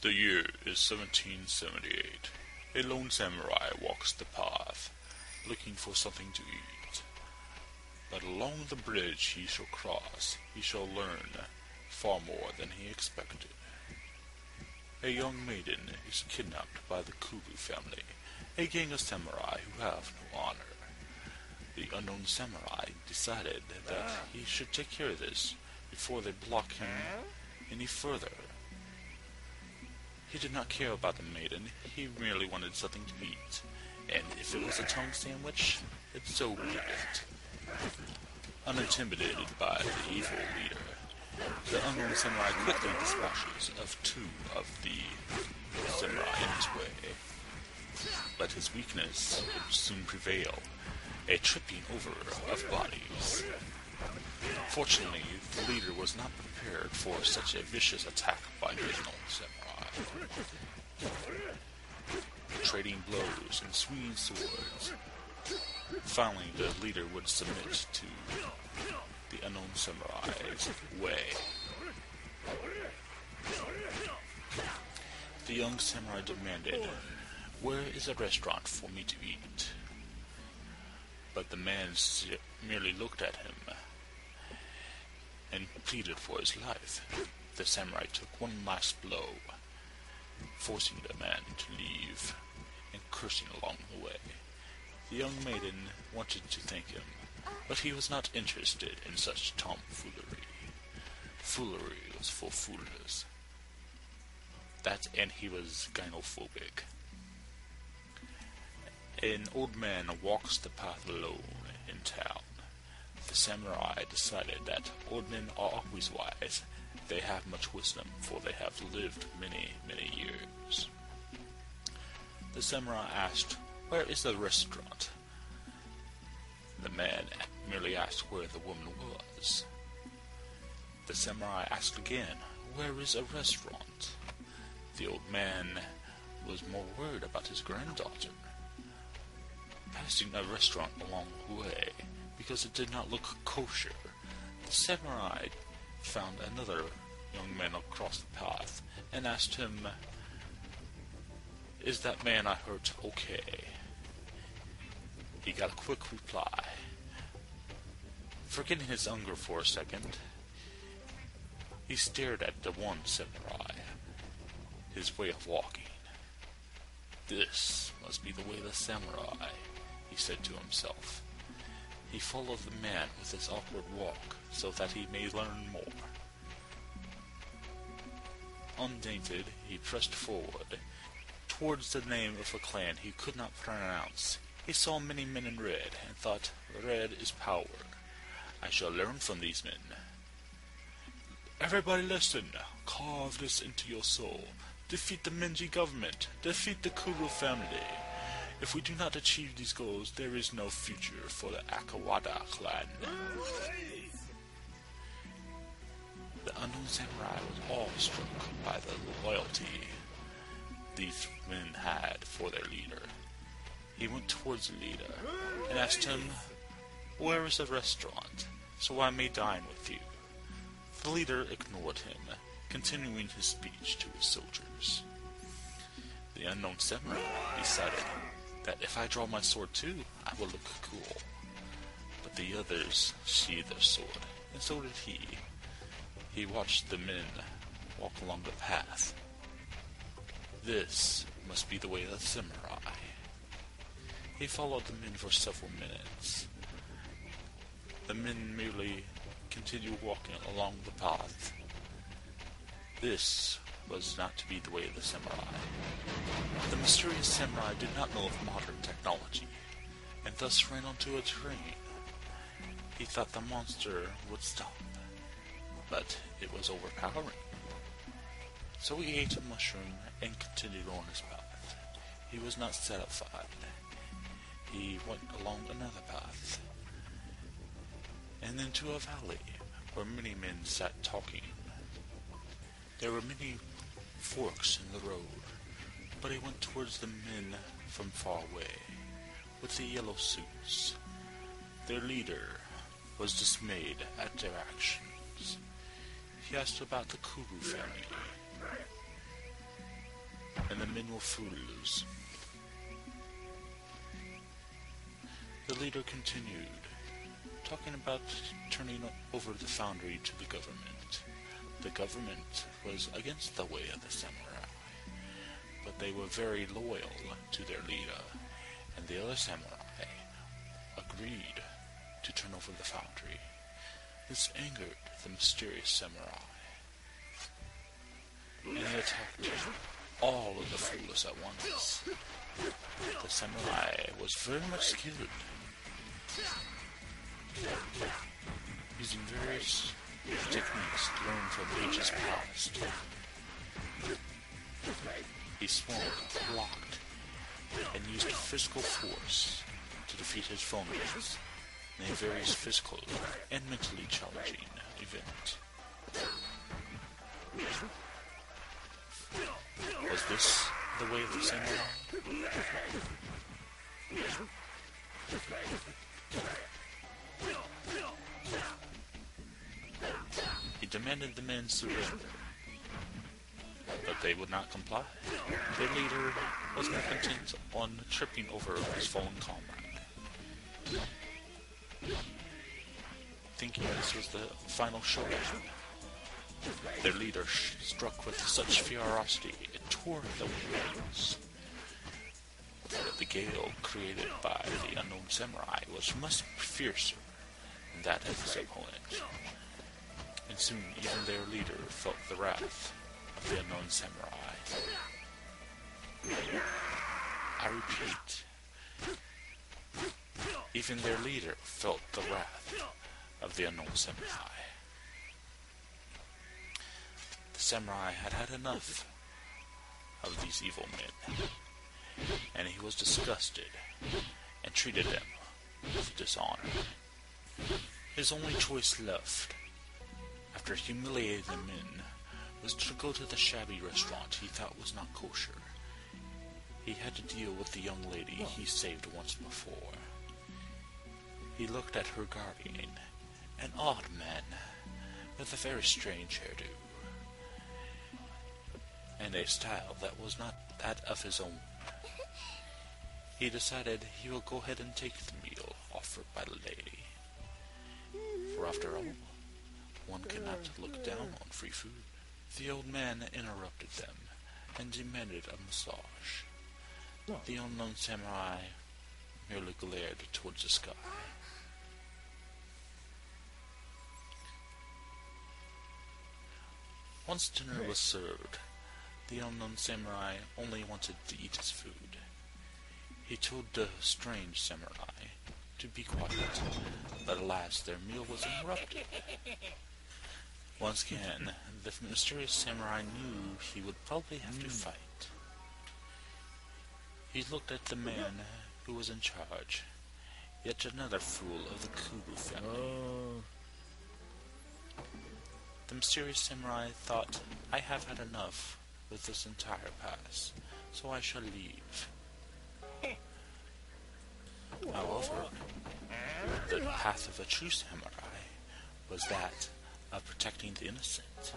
The year is 1778. A lone samurai walks the path, looking for something to eat. But along the bridge he shall cross, he shall learn far more than he expected. A young maiden is kidnapped by the Kuru family, a gang of samurai who have no honor. The unknown samurai decided that he should take care of this before they block him any further. He did not care about the maiden, he merely wanted something to eat, and if it was a tongue sandwich, then so be it. Unintimidated by the evil leader, the unknown samurai quickly dispatches of two of the samurai in his way. But his weakness would soon prevail, a tripping over of bodies. Fortunately, the leader was not prepared for such a vicious attack by the unknown samurai. Trading blows and swinging swords, finally the leader would submit to the unknown samurai's way. The young samurai demanded, "Where is a restaurant for me to eat?" But the man merely looked at him and pleaded for his life. The samurai took one last blow, forcing the man to leave and cursing along the way. The young maiden wanted to thank him, but he was not interested in such tomfoolery. Foolery was for foolers. And he was gynophobic. An old man walks the path alone in town. The samurai decided that old men are always wise. They have much wisdom, for they have lived many, many years. The samurai asked, "Where is the restaurant?" The man merely asked where the woman was. The samurai asked again, "Where is a restaurant?" The old man was more worried about his granddaughter. Passing a restaurant along the way, because it did not look kosher, the samurai found another young man across the path and asked him, "Is that man I hurt okay?" He got a quick reply. Forgetting his anger for a second, he stared at the one samurai, his way of walking. "This must be the way of the samurai," he said to himself. He followed the man with his awkward walk, so that he may learn more. Undaunted, he pressed forward, towards the name of a clan he could not pronounce. He saw many men in red, and thought, "Red is power. I shall learn from these men." "Everybody listen, carve this into your soul. Defeat the Menji government, defeat the Kuru family. If we do not achieve these goals, there is no future for the Akawada clan." The unknown samurai was awestruck by the loyalty these men had for their leader. He went towards the leader and asked him, "Where is a restaurant, so I may dine with you?" The leader ignored him, continuing his speech to his soldiers. The unknown samurai decided that if I draw my sword too, I will look cool. But the others sheathed their sword, and so did he. He watched the men walk along the path. This must be the way of the samurai. He followed the men for several minutes. The men merely continued walking along the path. This was not to be the way of the samurai. The mysterious samurai did not know of modern technology, and thus ran onto a train. He thought the monster would stop, but it was overpowering. So he ate a mushroom and continued on his path. He was not satisfied. He went along another path, and into a valley where many men sat talking. There were many forks in the road, but he went towards the men from far away, with the yellow suits. Their leader was dismayed at their actions. He asked about the Kuru family. and the men were fools. The leader continued, talking about turning over the foundry to the government. The government was against the way of the samurai, but they were very loyal to their leader, and the other samurai agreed to turn over the foundry. This angered the mysterious samurai, and he attacked all of the fools at once. The samurai was very much skilled, using various techniques learned from ages past. He swung, blocked, and used physical force to defeat his foes in a very physical and mentally challenging event. Was this the way of the samurai? He demanded the men surrender, but they would not comply. Their leader was not content on tripping over his fallen comrade. Thinking this was the final showdown, their leader struck with such ferocity it tore the windows. The gale created by the unknown samurai was much fiercer than that of his opponent, and soon even their leader felt the wrath of the unknown samurai. I repeat, even their leader felt the wrath of the unknown samurai. The samurai had had enough of these evil men, and he was disgusted and treated them with dishonor. His only choice left, after humiliating the men, was to go to the shabby restaurant he thought was not kosher. He had to deal with the young lady he saved once before. He looked at her guardian, an odd man with a very strange hairdo, and a style that was not that of his own. He decided he will go ahead and take the meal offered by the lady. For after all, one cannot look down on free food. The old man interrupted them and demanded a massage. The unknown samurai merely glared towards the sky. Once dinner was served, the unknown samurai only wanted to eat his food. He told the strange samurai to be quiet, but alas, their meal was interrupted. Once again, the mysterious samurai knew he would probably have to fight. He looked at the man who was in charge, yet another fool of the Kubu family. The mysterious samurai thought, I have had enough with this entire pass, so I shall leave. However, the path of a true samurai was that of protecting the innocent.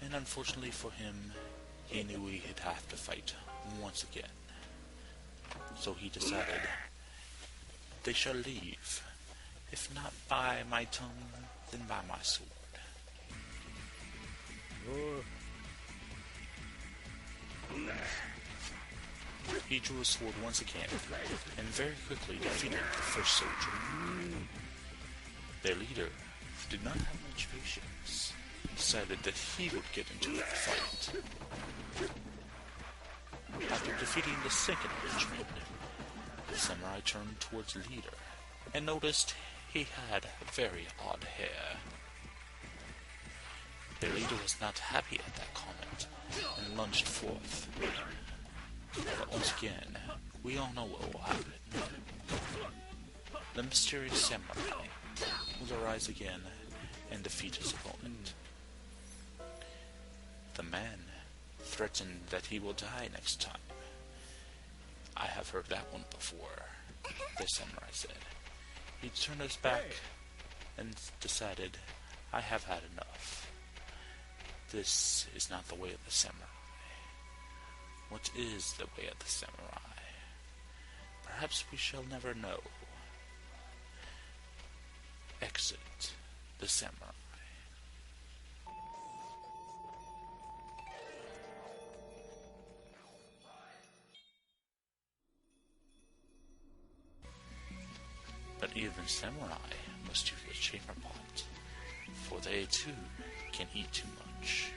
And unfortunately for him, he knew he'd have to fight once again. So he decided, they shall leave, if not by my tongue, then by my sword. He drew his sword once again, and very quickly defeated the first soldier. Their leader did not have much patience, decided that he would get into the fight. After defeating the second henchman, the samurai turned towards the leader, and noticed he had very odd hair. Their leader was not happy at that comment, and lunged forth. But once again, we all know what will happen. The mysterious samurai will arise again and defeat his opponent. The man threatened that he will die next time. I have heard that one before, the samurai said. He turned his back and decided, I have had enough. This is not the way of the samurai. What is the way of the samurai? Perhaps we shall never know. Exit the samurai. But even samurai must use a chamber pot, for they too can eat too much.